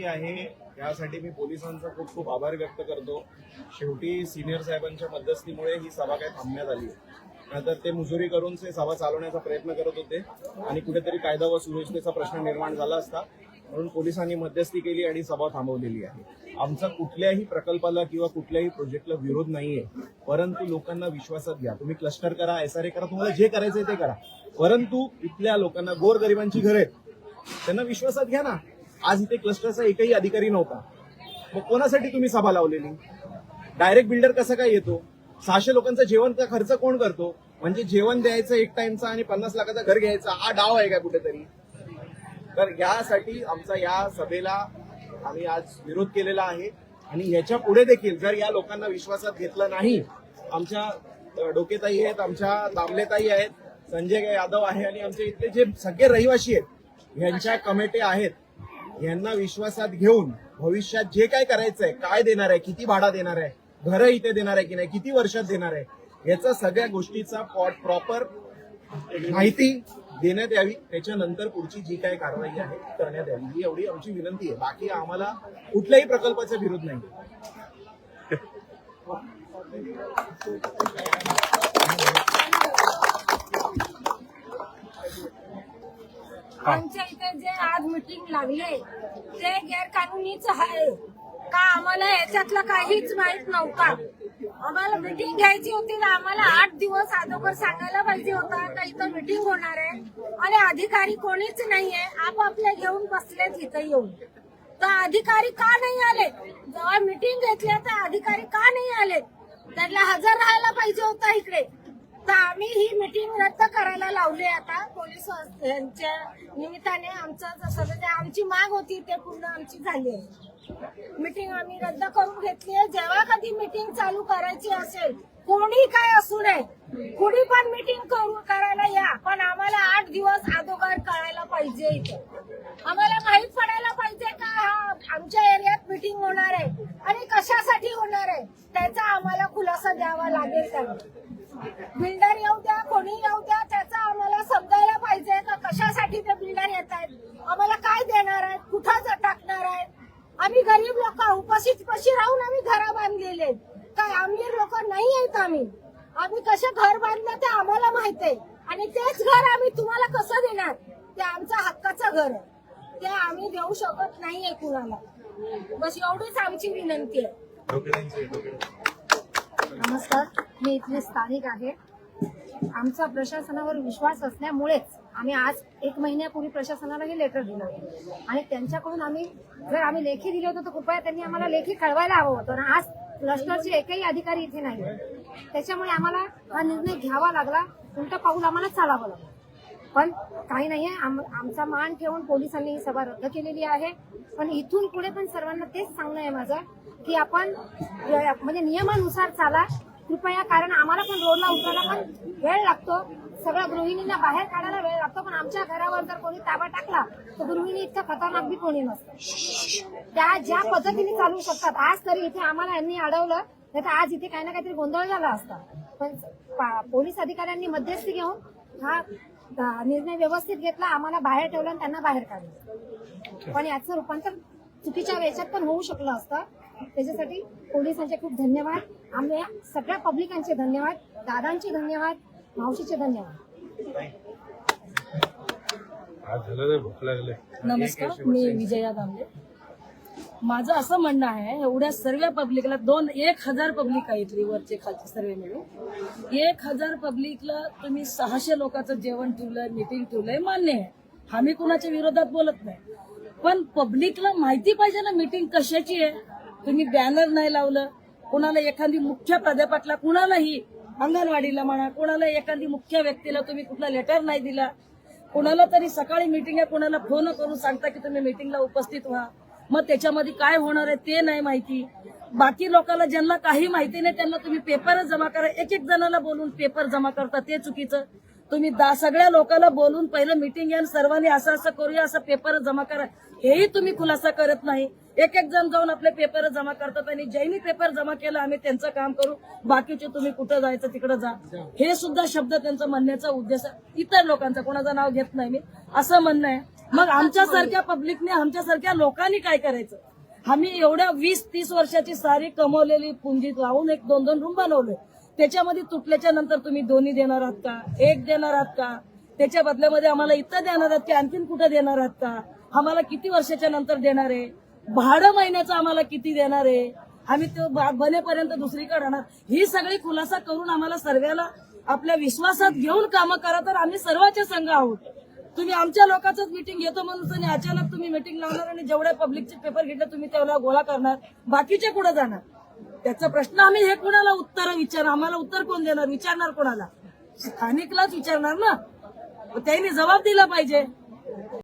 आहे यासाठी मी पोलिसांचा खूप खूप आभार व्यक्त करतो. शेवटी सिनियर साहेबांच्या मध्यस्थीमुळे ही सभा काय थांबण्यात आली. नाहीतर ते मुजुरी करून ते सभा चालवण्याचा प्रयत्न करत होते आणि कुठेतरी कायदा व सुव्यवस्थेचा प्रश्न निर्माण झाला असता, म्हणून पोलिसांनी मध्यस्थी केली आणि सभा थांबवलेली आहे. आमचा कुठल्याही प्रकल्पाला किंवा कुठल्याही प्रोजेक्टला विरोध नाहीये, परंतु लोकांना विश्वासात घ्या. तुम्ही क्लस्टर करा, SRA करा, तुम्हाला जे करायचंय ते करा, परंतु इथल्या लोकांना, गोरगरिबांची घरं आहेत, त्यांना विश्वासात घ्या ना. आज इथे क्लस्टरचा एकही अधिकारी नव्हता, मग कोणासाठी तुम्ही सभा लावलेली? डायरेक्ट बिल्डर कसं काय येतो? 600 लोकांचं जेवणचा खर्च कोण करतो? म्हणजे जेवण द्यायचं एक टाइमचा आणि 50 लाखाचा घर घ्यायचा, हा डाव आहे का कुठेतरी? तर यासाठी आमचा या सभेला आम्ही आज विरोध केलेला आहे आणि याच्या पुढे देखील जर या लोकांना विश्वासात घेतलं नाही, आमच्या डोकेताई आहेत, आमच्या दामलेताई आहेत, संजय यादव आहे आणि आमचे इथले जे सगळे रहिवासी आहेत, यांच्या कमिटी आहेत, यांना विश्वासात घेऊन भविष्यात जे काय करायचंय, काय देणार आहे, किती भाडा देणार आहे, घरं इथे देणार आहे की नाही, किती वर्षात देणार आहे, याचा सगळ्या गोष्टीचा प्रॉपर माहिती देण्यात यावी. त्याच्यानंतर पुढची जी काही कारवाई आहे ती करण्यात यावी, ही एवढी आमची विनंती आहे. बाकी आम्हाला कुठल्याही प्रकल्पाचा विरोध नाही. आमच्या इथे जे आज मीटिंग लागले ते गैरकानूनीच आहे का? आम्हाला याच्यातलं काहीच माहित नव्हता. आम्हाला मीटिंग घ्यायची होती ना, आम्हाला 8 दिवस अगोदर सांगायला पाहिजे होता का इथं मीटिंग होणार आहे आणि अधिकारी कोणीच नाहीये, आपापले घेऊन बसलेत इथं येऊन. तर अधिकारी का नाही आले? जेव्हा मीटिंग घेतली तर अधिकारी का नाही आले? त्यांना हजर राहायला पाहिजे होता इकडे. तर आम्ही ही मीटिंग रद्द करायला लावली. आता पोलीस यांच्या निमित्ताने आमचं जसं आमची माग होती ते पूर्ण आमची झाली आहे. मीटिंग आम्ही रद्द करून घेतली आहे. जेव्हा कधी मीटिंग चालू करायची असेल, कोणी काय असू नये, कुणी पण मीटिंग करायला या, पण आम्हाला 8 दिवस अगोदर कळायला पाहिजे. इथं आम्हाला माहित पडायला पाहिजे का हा आमच्या एरियात मीटिंग होणार आहे आणि कशासाठी होणार आहे, त्याचा आम्हाला खुलासा द्यावा लागेल. त्याला बिल्डर येऊ द्या, कोणी येऊ द्या, त्याचा आम्हाला समजायला पाहिजे का कशासाठी ते बिल्डर येत आहेत, आम्हाला काय देणार आहेत, कुठं टाकणार आहेत. आम्ही गरीब लोक उपाशी राहून आम्ही घरा बांधलेले, काय आमदार लोक नाही आहेत. आम्ही कसे घर बांधलं ते आम्हाला माहित आहे आणि तेच घर आम्ही तुम्हाला कसं देणार? ते आमच्या हक्काचं घर आहे, ते आम्ही देऊ शकत नाहीये कुणाला. बस एवढीच आमची विनंती आहे. नमस्कार, मी इथली स्थानिक आहे. आमचा प्रशासनावर विश्वास असल्यामुळेच आम्ही आज 1 महिन्यापूर्वी प्रशासनाला हे लेटर दिलं आणि त्यांच्याकडून जर आम्ही लेखी दिलं होतं तर कृपया त्यांनी आम्हाला लेखी कळवायला हवं होतं. आणि आज क्लस्टरचे एकही अधिकारी इथे नाही, त्याच्यामुळे आम्हाला हा निर्णय घ्यावा लागला. उलटं पाऊल आम्हाला चालावं लागलं. पण काही नाहीये, आमचा मान ठेवून पोलिसांनी ही सभा रद्द केलेली आहे. पण इथून पुढे पण सर्वांना तेच सांगणं आहे माझं की आपण म्हणजे नियमानुसार चाला कृपया, कारण आम्हाला पण रोडला उतरायला पण वेळ लागतो, सगळ्या गृहिणींना बाहेर काढायला वेळ लागतो. पण आमच्या घरावर जर कोणी ताबा टाकला तर गृहिणी इतकं खतरनाक बी कोणी नसतं. त्या ज्या पद्धतीने चालू शकतात, आज तरी इथे आम्हाला यांनी अडवलं नाही तर आज इथे काही ना काहीतरी गोंधळ झाला असता. पण पोलीस अधिकाऱ्यांनी मध्यस्थी घेऊन हा निर्णय व्यवस्थित घेतला, आम्हाला बाहेर ठेवलं आणि त्यांना बाहेर काढलं. पण याचं रूपांतर चुकीच्या वेशात पण होऊ शकलं असतं. त्याच्यासाठी पोलिसांचे खूप धन्यवाद, आम्ही सगळ्या पब्लिकांचे धन्यवाद, दादांचे धन्यवाद, मावशीचे धन्यवाद. नमस्कार, मी विजया दामले. माझं असं म्हणणं आहे, एवढ्या सर्व पब्लिकला 1,000 पब्लिक आहे इथली, वरचे खालचे सर्व मिळून 1,000 पब्लिकला तुम्ही 600 लोकांचं जेवण ठेवलंय, मीटिंग ठेवलंय, मान्य आहे. आम्ही कुणाच्या विरोधात बोलत नाही, पण पब्लिकला माहिती पाहिजे ना मीटिंग कशाची आहे. तुम्ही बॅनर नाही लावलं, कोणाला एखादी मुख्य प्राध्यापकला, कुणालाही अंगणवाडीला म्हणा, कोणाला एखादी मुख्य व्यक्तीला तुम्ही कुठला लेटर नाही दिला, कोणाला तरी सकाळी मीटिंग आहे कोणाला फोन करून सांगता की तुम्ही मीटिंगला उपस्थित व्हा, मग त्याच्यामध्ये काय होणार आहे ते नाही माहिती. बाकी लोकांना ज्यांना काही माहिती नाही त्यांना तुम्ही पेपर जमा करा, एक जणाला बोलून पेपर जमा करता, ते चुकीचं. तुम्ही सगळ्या लोकांना बोलून पहिलं मीटिंग घ्या, सर्वांनी असं असं करूया, असं पेपर जमा करा, हेही तुम्ही खुलासा करत नाही. एक एक जण जाऊन आपले पेपर जमा करतात आणि ज्यांनी पेपर जमा केला आम्ही त्यांचं काम करू, बाकीचे तुम्ही कुठं जायचं तिकडे जा. हे सुद्धा शब्द त्यांचा म्हणण्याचा उद्देश इतर लोकांचा, कोणाचं नाव घेत नाही मी, असं म्हणणं आहे. मग आमच्यासारख्या पब्लिकने, आमच्यासारख्या लोकांनी काय करायचं? आम्ही एवढ्या 20-30 वर्षाची सारी कमवलेली पुंजी लावून एक 2-2 रूम बनवले. त्याच्यामध्ये तुटल्याच्या नंतर तुम्ही दोन्ही देणार आहात का? एक देणार आहात का? त्याच्या बदल्यामध्ये आम्हाला इथं देणार आहात की आणखीन कुठं देणार आहात का? आम्हाला किती वर्षाच्या नंतर देणार आहे? भाडं महिन्याचं आम्हाला किती देणार आहे? आम्ही तो बनेपर्यंत दुसरीकडे राहणार? ही सगळी खुलासा करून आम्हाला सर्वांना आपल्या विश्वासात घेऊन कामं करा, तर आम्ही सर्वांचे संघ आहोत. तुम्ही आमच्या लोकांचंच मिटिंग घेतो म्हणून अचानक तुम्ही मिटिंग लावणार आणि जेवढ्या पब्लिकचे पेपर घेतले तुम्ही तेवढा गोळा करणार, बाकीचे कुठं जाणार? त्याचा प्रश्न आम्ही हे कुणाला उत्तर विचार, आम्हाला उत्तर कोण देणार? विचारणार कोणाला? स्थानिकलाच विचारणार ना. त्यांनी जबाब दिला पाहिजे.